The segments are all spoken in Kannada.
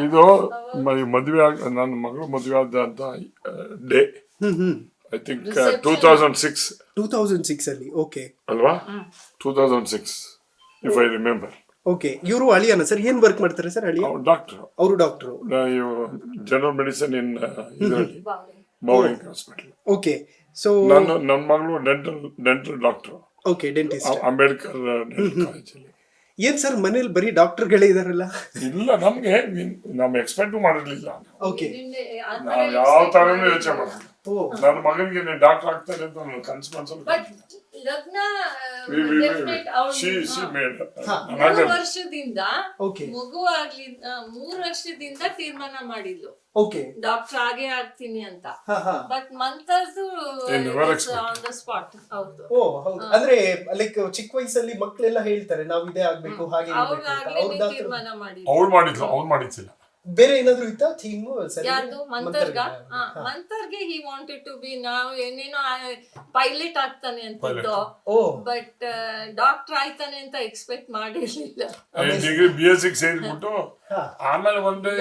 ಇದು ಮದುವೆ ನನ್ನ ಮಗಳು ಮದುವೆ ಆದಂತ ಡೇ ಐ ಥಿಂಕ್ 2006 ಅಲ್ಲಿ. ಓಕೆ ಅಲ್ವಾ 2006 ಇಫ್ ಐ ರಿಮೆಂಬರ್. ಓಕೆ, ಇವರು ಅಳಿಯನ ಸರ್? ಏನ್ ವರ್ಕ್ ಮಾಡ್ತಾರೆ ಸರ್ ಅಳಿಯ? ಡಾಕ್ಟರ್. ಅವರು ಡಾಕ್ಟರ್. ಜನರಲ್ ಮೆಡಿಸಿನ್ ಇನ್ ಇದರಲ್ಲಿ ಬೌರಿಂಗ್ ಹಾಸ್ಪಿಟಲ್. ಓಕೆ, ಸೊ ನನ್ನ ಮಗಳು dental doctor. Okay, dentist, Ambedkar dental ಕಾಲೇಜಲ್ಲಿ. ಏನ್ ಸರ್ ಮನೇಲಿ ಬರೀ ಡಾಕ್ಟರ್ಗಳೇ ಇದಾರಲ್ಲ? ಇಲ್ಲ, ನಮ್ಗೆ ನಾವು ಎಕ್ಸ್ಪೆಕ್ಟ್ ಮಾಡಿರ್ಲಿಲ್ಲ. ಓಕೆ, ನಾವು ಯಾವ ತರನು ಯೋಚನೆ ಮಾಡಿಲ್ಲ. ನನ್ನ ಮಗನಿಗೆ ಡಾಕ್ಟರ್ ಆಗ್ತಾರೆ ಅಂತ ನಾನು ಕನ್ಸು ಮನ್ಸಲ್ಲಿ ವರ್ಷದಿಂದ ಮಗುವಾಗ್ಲಿ 3 ವರ್ಷದಿಂದ ತೀರ್ಮಾನ ಮಾಡಿದ್ಲು ಡಾಕ್ಟರ್ ಆಗೇ ಆಗ್ತೀನಿ ಅಂತ. ಬಟ್ ಮಂತರ್ದು ಆನ್ ದ ಸ್ಪಾಟ್. ಹೌದು, ಅಂದ್ರೆ ಲೈಕ್ ಚಿಕ್ಕ ವಯಸ್ಸಲ್ಲಿ ಮಕ್ಕಳೆಲ್ಲ ಹೇಳ್ತಾರೆ ನಾವು ಇದೇ ಆಗ್ಬೇಕು ಹಾಗೆ ತೀರ್ಮಾನ ಮಾಡಿದ್ಲು. ಅವ್ರು ಮಾಡಿದ್ದಿಲ್ಲ. ಬೇರೆ ಏನಾದ್ರು ಇತ್ತ ಥೀಮ್? ಯಾರ್ದು? ಮಂತರ್ಗೆ ಹಿ ವಾಂಟೆಡ್ ಟು ಬಿ ನಾವು ಏನೇನೋ ಪೈಲಟ್ ಆಗ್ತಾನೆ ಅಂತಿದ್ದು, ಬಟ್ ಡಾಕ್ಟರ್ ಆಯ್ತಾನೆ ಅಂತ ಎಕ್ಸ್ಪೆಕ್ಟ್ ಮಾಡಿರ್ಲಿಲ್ಲ. ಡಿಗ್ರಿ BSc ಸೇರಿಬಿಟ್ಟು ಆಮೇಲೆ ಒಂದೇ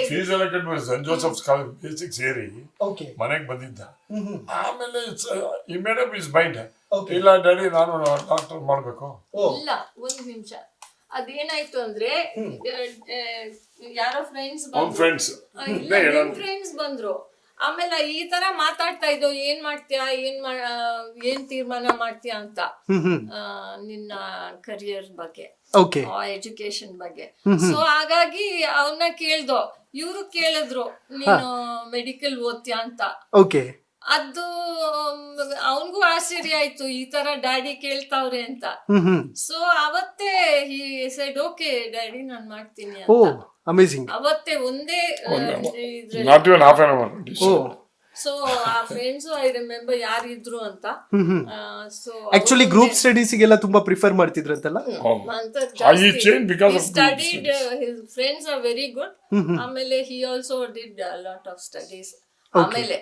ಫೀಸ್ ಎಲ್ಲ ಕಟ್ಬೇಕು ಸೆಂಟ್ ಜೋಸೆಫ್ಸ್ ಕಾಲೇಜ್ BSc ಸೇರಿ ಮನೆಗೆ ಬಂದಿದ್ದ. ಆಮೇಲೆ ಈ ಮೇಡಮ್ ಇಸ್ ಮೈಂಡ್ ಇಲ್ಲ ಡ್ಯಾಡಿ ನಾನು ಡಾಕ್ಟರ್ ಮಾಡ್ಬೇಕು. ಇಲ್ಲ, ಒಂದ್ ನಿಮಿಷ, ಅದೇನಾಯ್ತು ಅಂದ್ರೆ ಯಾರೋ ಫ್ರೆಂಡ್ಸ್ ಬಂದ್ರು. ಆಮೇಲೆ ಈ ತರ ಮಾತಾಡ್ತಾ ಇದ್ದೋ, ಏನ್ ಮಾಡ್ತೀಯಾ, ಏನ್ ತೀರ್ಮಾನ ಮಾಡ್ತೀಯಾ ಅಂತ, ನಿನ್ನ ಕರಿಯರ್ ಬಗ್ಗೆ, ಎಜುಕೇಶನ್ ಬಗ್ಗೆ. ಸೊ ಹಾಗಾಗಿ ಅವನ್ನ ಕೇಳ್ದೋ, ಇವ್ರು ಕೇಳಿದ್ರು ನೀನು ಮೆಡಿಕಲ್ ಓದ್ತೀಯಾ ಅಂತ. ಅದು ಅವನ್ಗೂ ಆಶ್ಚರ್ಯ ಆಯ್ತು, ಈ ತರ ಡ್ಯಾಡಿ ಕೇಳ್ತಾವ್ರೆ ಅಂತ. ಸೊ ಅವತ್ತೇ ಹಿ ಸೆಡ್ ಓಕೆ ಡ್ಯಾಡಿ ನಾನ್ ಮಾಡ್ತೀನಿ ಅಂತ. ಅವತ್ತೇ ಒಂದೇ ಸೊ ಆ ಫ್ರೆಂಡ್ಸ್ ಐ ರಿಮೆಂಬರ್ ಯಾರಿದ್ರು ಅಂತ. ಸೊ ಆಕ್ಚುಲಿ ಗ್ರೂಪ್ ಸ್ಟಡೀಸ್ಗೆಲ್ಲ ತುಂಬಾ ಪ್ರಿಫರ್ ಮಾಡ್ತಿದ್ರಂತಲ್ಲ. Studied, his friends are very good. ಆಮೇಲೆ he also did lot of studies. ಆಮೇಲೆ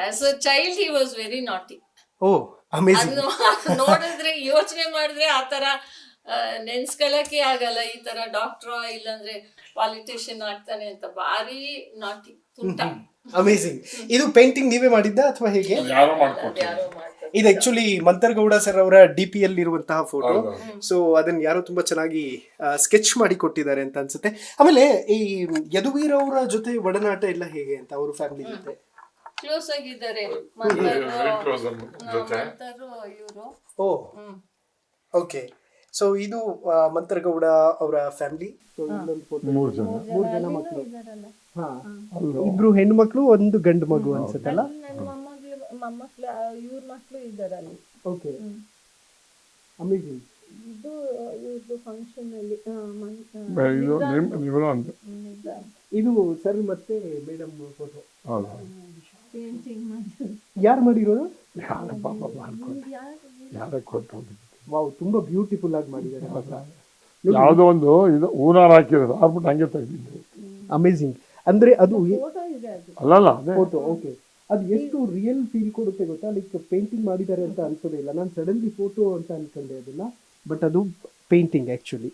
as a child he was very naughty. ನೋಡಿದ್ರೆ ಯೋಚನೆ ಮಾಡಿದ್ರೆ ಆತರ ನೆನ್ಸ್ಕೊಳಕ್ಕೆ ಆಗಲ್ಲ. ಈ ತರ ಡಾಕ್ಟರ್ ಇಲ್ಲಾಂದ್ರೆ ಪಾಲಿಟಿಷಿಯನ್ ಆಗ್ತಾನೆ ಅಂತ. ಭಾರಿ ನಾಟಿ ತುಂಟ. ಅಮೇಜಿಂಗ್. ಇದು ಪೇಂಟಿಂಗ್ ನೀವೇ ಮಾಡಿದ್ದ ಅಥವಾ ಹೇಗೆ? ಇದು ಆಕ್ಚುಲಿ ಮಂತರ್ಗೌಡ ಸರ್ ಅವರ DP ಇರುವಂತಹ ಫೋಟೋ. ಸೊ ಅದನ್ನ ಯಾರೋ ತುಂಬಾ ಚೆನ್ನಾಗಿ ಸ್ಕೆಚ್ ಮಾಡಿ ಕೊಟ್ಟಿದ್ದಾರೆ ಅಂತ ಅನ್ಸುತ್ತೆ. ಆಮೇಲೆ ಈ ಯದುವೀರ್ ಅವರ ಜೊತೆ ಒಡನಾಟ ಎಲ್ಲ ಹೇಗೆ ಅಂತ, ಅವ್ರ ಫ್ಯಾಮಿಲಿ ಜೊತೆ ಕ್ಲೋಸ್ ಆಗಿದ್ದಾರೆ ಇವರು. ಓಕೆ, ಸೊ ಇದು ಮಂತರ್ಗೌಡ ಅವರ ಫ್ಯಾಮಿಲಿ. 3 ಜನ ಮಕ್ಕಳು. ಇಬ್ರು ಹೆಣ್ಣು ಮಕ್ಕಳು, ಒಂದು ಗಂಡು ಮಗು ಅನ್ಸುತ್ತಲ್ಲ. ಮೊಮ್ಮಕ್ಳು, ಇವ್ರ ಮಕ್ಕಳು ಇದ್ದಾರೆ ಅಲ್ಲಿ. Okay, amazing. ಇದು ಇವ್ರದ್ದು ಫಂಕ್ಷನ್ ಅಲ್ಲಿ ಇದು ಸರ್ ಮತ್ತೆ ಮೇಡಮ್ ಫೋಟೋ ಯಾರು ಮಾಡಿರೋದು? ವಾವ್, ತುಂಬಾ ಬ್ಯೂಟಿಫುಲ್ ಆಗಿ ಮಾಡಿದ್ದಾರೆ. ಯಾವುದೋ ಒಂದು ಇದು ಹೂನಾರ ಹಾಕಿರೋದು ಆಗ್ಬಿಟ್ಟು ಹಂಗೆ ತೆಗೆದಿದ್ದು. ಅಮೇಜಿಂಗ್. ಅಂದ್ರೆ ಅದು ಅಲ್ಲಲ್ಲ ಫೋಟೋ. ಓಕೆ, ಅದು ಎಷ್ಟು ರಿಯಲ್ ಫೀಲ್ ಕೊಡುತ್ತೆ ಗೊತ್ತಾ? ಲೈಕ್ ಪೇಂಟಿಂಗ್ ಮಾಡಿದ್ದಾರೆ ಅಂತ ಅನ್ಸೋದೇ ಇಲ್ಲ. ನಾನು ಸಡನ್ಲಿ ಫೋಟೋ ಅಂತ ಅನ್ಕೊಂಡೆ ಅದನ್ನ, ಬಟ್ ಅದು ಪೇಂಟಿಂಗ್ ಆಕ್ಚುಲಿ.